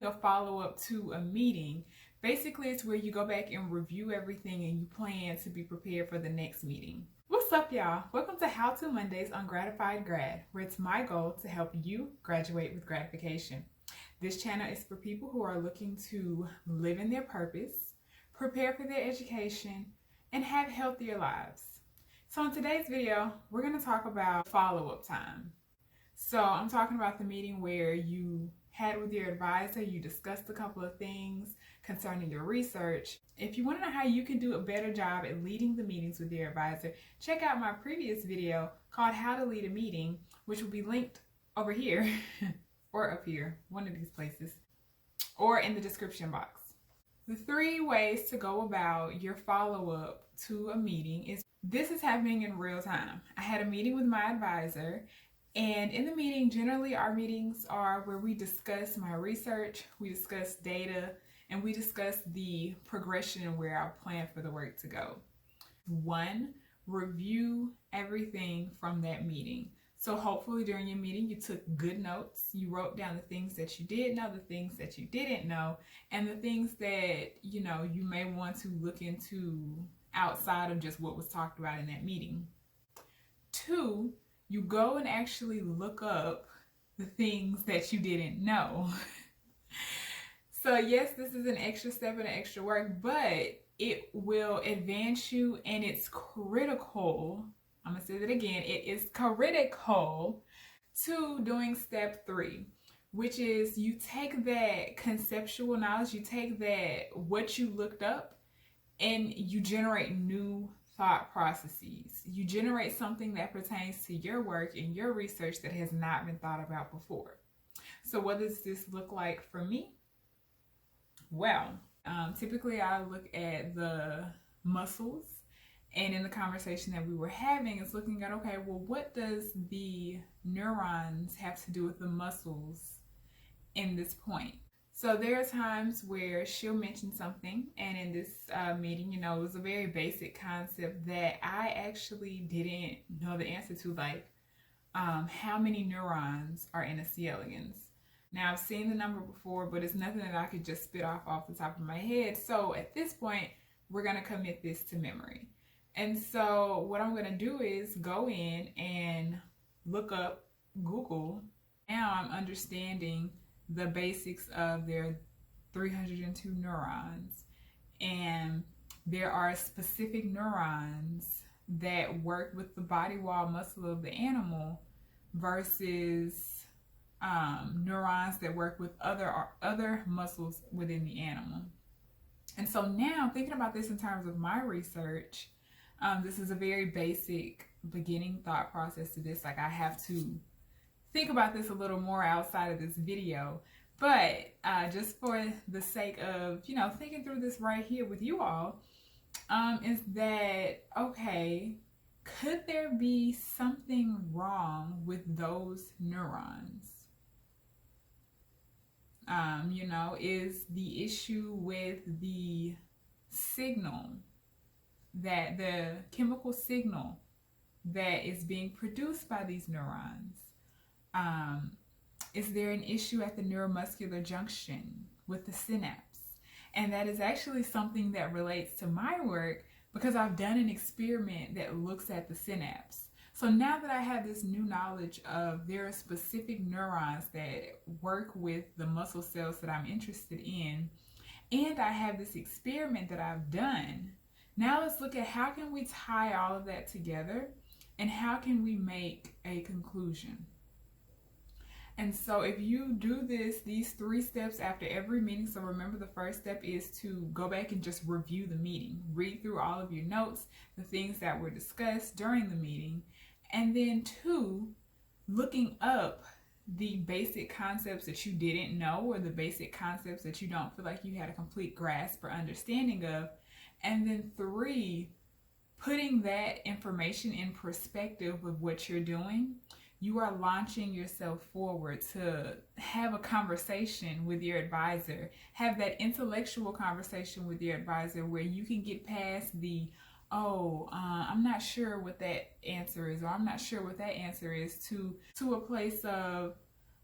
a follow-up to a meeting. Basically, it's where you go back and review everything and you plan to be prepared for the next meeting. What's up, y'all? Welcome to How To Mondays on Gratified Grad, where it's my goal to help you graduate with gratification. This channel is for people who are looking to live in their purpose, prepare for their education, and have healthier lives. So in today's video, we're going to talk about follow-up time. So I'm talking about the meeting where you had with your advisor, you discussed a couple of things concerning your research. If you want to know how you can do a better job at leading the meetings with your advisor, check out my previous video called How to Lead a Meeting, which will be linked over here or up here, one of these places, or in the description box. The 3 ways to go about your follow-up to a meeting is, this is happening in real time. I had a meeting with my advisor, and in the meeting, generally our meetings are where we discuss my research, we discuss data, and we discuss the progression and where I plan for the work to go. 1, review everything from that meeting. So hopefully during your meeting, you took good notes. You wrote down the things that you did know, the things that you didn't know, and the things that, you may want to look into outside of just what was talked about in that meeting. 2, you go and actually look up the things that you didn't know. So yes, this is an extra step and an extra work, but it will advance you, and it's critical. I'm going to say that again. It is critical to doing step 3, which is you take that conceptual knowledge, you take that what you looked up, and you generate new thought processes. You generate something that pertains to your work and your research that has not been thought about before. So what does this look like for me? Well, typically I look at the muscles, and in the conversation that we were having, it's looking at, okay, well, what does the neurons have to do with the muscles in this point? So there are times where she'll mention something, and in this meeting, it was a very basic concept that I actually didn't know the answer to, like how many neurons are in a C. elegans. Now, I've seen the number before, but it's nothing that I could just spit off the top of my head. So at this point, we're going to commit this to memory. And so what I'm going to do is go in and look up Google. Now I'm understanding the basics of their 302 neurons, and there are specific neurons that work with the body wall muscle of the animal versus neurons that work with other muscles within the animal. And so now, thinking about this in terms of my research, this is a very basic beginning thought process to this. Like, I have to think about this a little more outside of this video, but just for the sake of thinking through this right here with you all, is that, okay, could there be something wrong with those neurons? Is the issue with the signal, that the chemical signal that is being produced by these neurons? Is there an issue at the neuromuscular junction with the synapse? And that is actually something that relates to my work, because I've done an experiment that looks at the synapse. So now that I have this new knowledge of there are specific neurons that work with the muscle cells that I'm interested in, and I have this experiment that I've done, now let's look at how can we tie all of that together, and how can we make a conclusion. And so if you do these 3 steps after every meeting, so remember, the first step is to go back and just review the meeting, read through all of your notes, the things that were discussed during the meeting, and then 2, looking up the basic concepts that you didn't know, or the basic concepts that you don't feel like you had a complete grasp or understanding of, and then 3, putting that information in perspective with what you're doing. You are launching yourself forward to have a conversation with your advisor, have that intellectual conversation with your advisor where you can get past the, I'm not sure what that answer is, or I'm not sure what that answer is, to a place of,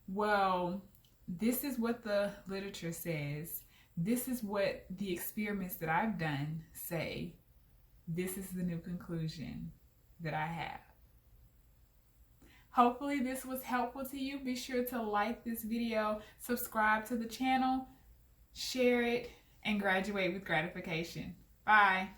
well, this is what the literature says. This is what the experiments that I've done say. This is the new conclusion that I have. Hopefully this was helpful to you. Be sure to like this video, subscribe to the channel, share it, and graduate with gratification. Bye.